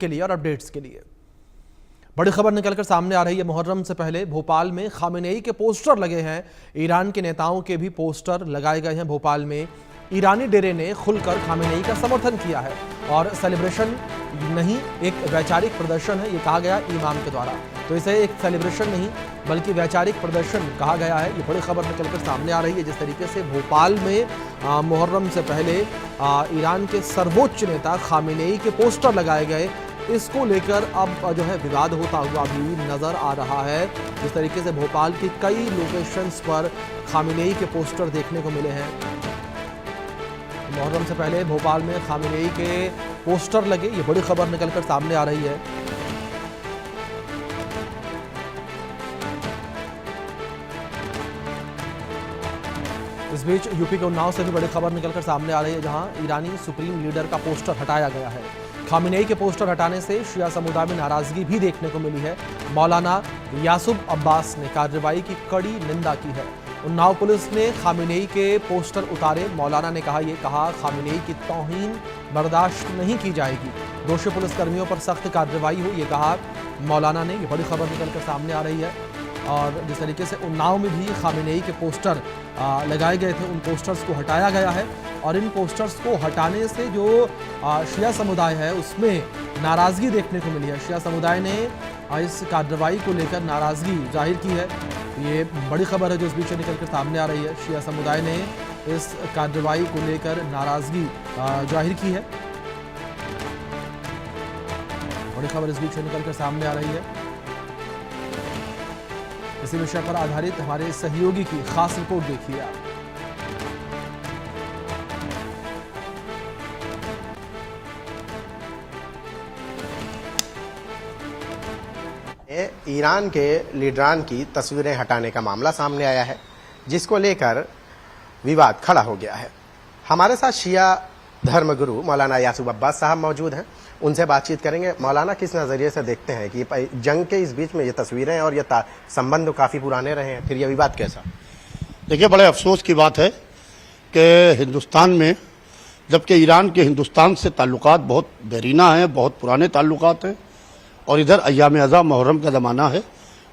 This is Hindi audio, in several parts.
के लिए और अपडेट्स के लिए बड़ी खबर निकलकर सामने आ रही है। मुहर्रम से पहले भोपाल में खामेनेई के पोस्टर लगे हैं। ईरान के नेताओं के भी पोस्टर लगाए गए हैं। भोपाल में ईरानी डेरे ने खुलकर खामेनेई का समर्थन किया है और सेलिब्रेशन नहीं, एक वैचारिक प्रदर्शन है, ये कहा गया इमाम के द्वारा। तो इसे एक सेलिब्रेशन नहीं बल्कि वैचारिक प्रदर्शन कहा गया है। ये बड़ी खबर निकलकर सामने आ रही है। जिस तरीके से भोपाल में मुहर्रम से पहले ईरान के सर्वोच्च नेता खामेनेई के पोस्टर लगाए गए, इसको लेकर अब जो है विवाद होता हुआ भी नजर आ रहा है। जिस तरीके से भोपाल की कई लोकेशंस पर खामेनेई के पोस्टर देखने को मिले हैं। मुहर्रम से पहले भोपाल में खामेनेई के पोस्टर लगे, ये बड़ी खबर निकलकर सामने आ रही है। इस बीच यूपी के उन्नाव से भी बड़ी खबर निकलकर सामने आ रही है, जहां ईरानी सुप्रीम लीडर का पोस्टर हटाया गया है। खामेनेई के पोस्टर हटाने से शिया समुदाय में नाराजगी भी देखने को मिली है। मौलाना यासूब अब्बास ने कार्रवाई की कड़ी निंदा की है। उन्नाव पुलिस ने खामेनेई के पोस्टर उतारे। मौलाना ने कहा खामेनेई की तौहीन बर्दाश्त नहीं की जाएगी। दोषी पुलिसकर्मियों पर सख्त कार्रवाई हो, ये कहा मौलाना ने। ये बड़ी खबर निकलकर सामने आ रही है। और जिस तरीके से उन्नाव में भी खामेनेई के पोस्टर लगाए गए थे, उन पोस्टर्स को हटाया गया है। और इन पोस्टर्स को हटाने से जो शिया समुदाय है उसमें नाराज़गी देखने को मिली है। शिया समुदाय ने इस कार्रवाई को लेकर नाराज़गी जाहिर की है। ये बड़ी खबर है जो इस बीच निकलकर सामने आ रही है। शिया समुदाय ने इस कार्रवाई को लेकर नाराज़गी जाहिर की है। बड़ी खबर इस बीच निकलकर सामने आ रही है। इसी विषय पर आधारित हमारे सहयोगी की खास रिपोर्ट देखिए आप। ईरान के लीडरान की तस्वीरें हटाने का मामला सामने आया है, जिसको लेकर विवाद खड़ा हो गया है। हमारे साथ शिया धर्मगुरु मौलाना यासूब अब्बास साहब मौजूद हैं, उनसे बातचीत करेंगे। मौलाना, किस नज़रिए से देखते हैं कि जंग के इस बीच में ये तस्वीरें और ये संबंध काफ़ी पुराने रहे हैं, फिर ये विवाद कैसा? देखिए, बड़े अफसोस की बात है कि हिंदुस्तान में, जबकि ईरान के हिंदुस्तान से ताल्लुकात बहुत देरीना हैं, बहुत पुराने ताल्लुकात हैं, और इधर अय्याम अज़ा मुहर्रम का ज़माना है,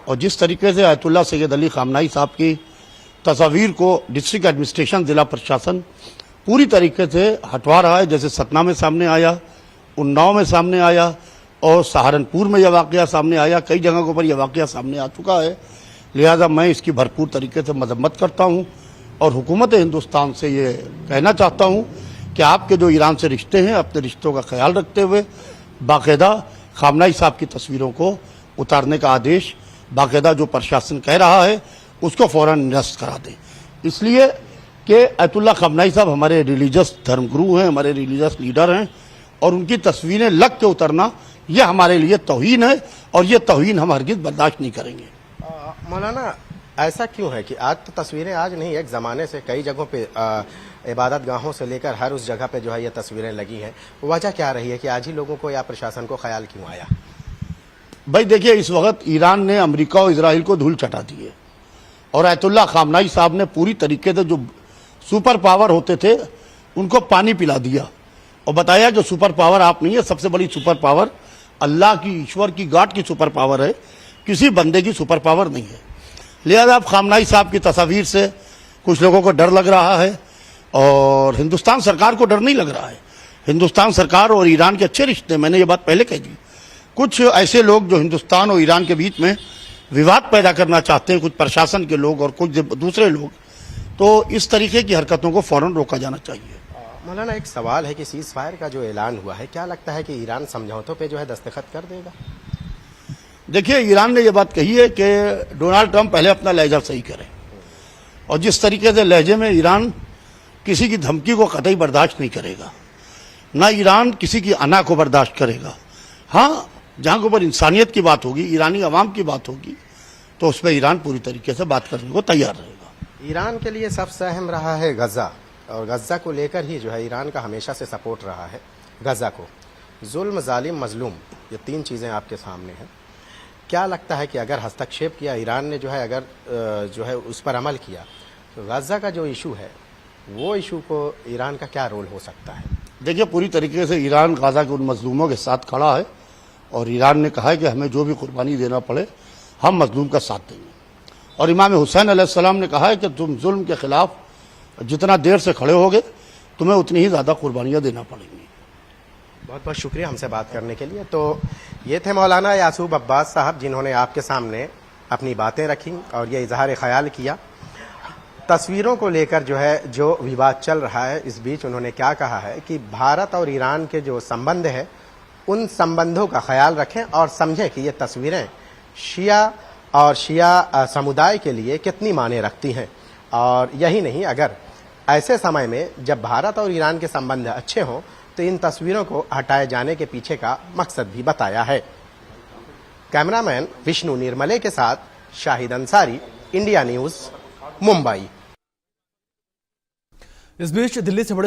और जिस तरीके से आयतुल्लाह सैयद अली खामनाई साहब की तस्वीर को डिस्ट्रिक्ट एडमिनिस्ट्रेशन, ज़िला प्रशासन पूरी तरीके से हटवा रहा है, जैसे सतना में सामने आया, उन्नाव में सामने आया और सहारनपुर में यह वाक़या सामने आया, कई जगहों पर यह वाक़या सामने आ चुका है। लिहाजा मैं इसकी भरपूर तरीके से मजम्मत करता हूँ और हुकूमत हिंदुस्तान से ये कहना चाहता हूँ कि आपके जो ईरान से रिश्ते हैं, अपने रिश्तों का ख्याल रखते हुए बाकायदा खामनाई साहब की तस्वीरों को उतारने का आदेश बाकायदा जो प्रशासन कह रहा है उसको फौरन निरस्त करा दें। इसलिए कि आयतुल्लाह खामनाई साहब हमारे रिलीजियस धर्मगुरु हैं, हमारे रिलीजियस लीडर हैं, और उनकी तस्वीरें लग के उतरना यह हमारे लिए तौहीन है, और ये तौहीन हम हरगिज़ बर्दाश्त नहीं करेंगे। मौलाना, ऐसा क्यों है कि आज तो तस्वीरें आज नहीं, एक ज़माने से कई जगहों पे इबादत गाहों से लेकर हर उस जगह पे जो है ये तस्वीरें लगी हैं, वजह क्या रही है कि आज ही लोगों को या प्रशासन को ख्याल क्यों आया? भाई देखिए, इस वक्त ईरान ने अमेरिका और इजराइल को धूल चटा दी है, और आयतुल्लाह खामनाई साहब ने पूरी तरीके से जो सुपर पावर होते थे उनको पानी पिला दिया और बताया कि सुपर पावर आप नहीं है, सबसे बड़ी सुपर पावर अल्लाह की, ईश्वर की, गॉड की सुपर पावर है, किसी बंदे की सुपर पावर नहीं है। लिहाजा अब खामनाई साहब की तस्वीर से कुछ लोगों को डर लग रहा है, और हिंदुस्तान सरकार को डर नहीं लग रहा है। हिंदुस्तान सरकार और ईरान के अच्छे रिश्ते, मैंने ये बात पहले कह दी। कुछ ऐसे लोग जो हिंदुस्तान और ईरान के बीच में विवाद पैदा करना चाहते हैं, कुछ प्रशासन के लोग और कुछ दूसरे लोग, तो इस तरीके की हरकतों को फौरन रोका जाना चाहिए। मौलाना, एक सवाल है कि सीज फायर का जो ऐलान हुआ है, क्या लगता है कि ईरान समझौतों पे जो है दस्तखत कर देगा? देखिए, ईरान ने यह बात कही है कि डोनाल्ड ट्रंप पहले अपना लहजा सही करें, और जिस तरीके से लहजे में ईरान किसी की धमकी को कतई बर्दाश्त नहीं करेगा, ना ईरान किसी की अना को बर्दाश्त करेगा। हाँ, जहाँ के ऊपर इंसानियत की बात होगी, ईरानी अवाम की बात होगी, तो उस पर ईरान पूरी तरीके से बात करने को तैयार रहेगा। ईरान के लिए सबसे अहम रहा है गजा, और गजा को लेकर ही जो है ईरान का हमेशा से सपोर्ट रहा है। गजा को जुल्म, जालिम, मजलूम, ये तीन चीज़ें आपके सामने हैं। क्या लगता है कि अगर हस्तक्षेप किया ईरान ने, जो है अगर जो है उस पर अमल किया, तो गजा का जो इशू है वो इशू को ईरान का क्या रोल हो सकता है? देखिए, पूरी तरीके से ईरान गाजा के उन मजलूमों के साथ खड़ा है, और ईरान ने कहा है कि हमें जो भी कुर्बानी देना पड़े हम मजलूम का साथ देंगे। और इमाम हुसैन अलैहिस्सलाम ने कहा है कि तुम जुल्म के खिलाफ जितना देर से खड़े होगे तुम्हें उतनी ही ज़्यादा कुर्बानियाँ देना पड़ेंगी। बहुत बहुत शुक्रिया हमसे बात करने के लिए। तो ये थे मौलाना यासूब अब्बास साहब, जिन्होंने आपके सामने अपनी बातें रखी और ये इजहार ख्याल किया। तस्वीरों को लेकर जो विवाद चल रहा है, इस बीच उन्होंने क्या कहा है कि भारत और ईरान के जो संबंध है उन संबंधों का ख्याल रखें और समझें कि ये तस्वीरें शिया समुदाय के लिए कितनी मायने रखती हैं। और यही नहीं, अगर ऐसे समय में जब भारत और ईरान के संबंध अच्छे हों तो इन तस्वीरों को हटाए जाने के पीछे का मकसद भी बताया है। कैमरामैन विष्णु निर्मले के साथ शाहिद अंसारी, इंडिया न्यूज, मुंबई। इस बीच दिल्ली से बड़े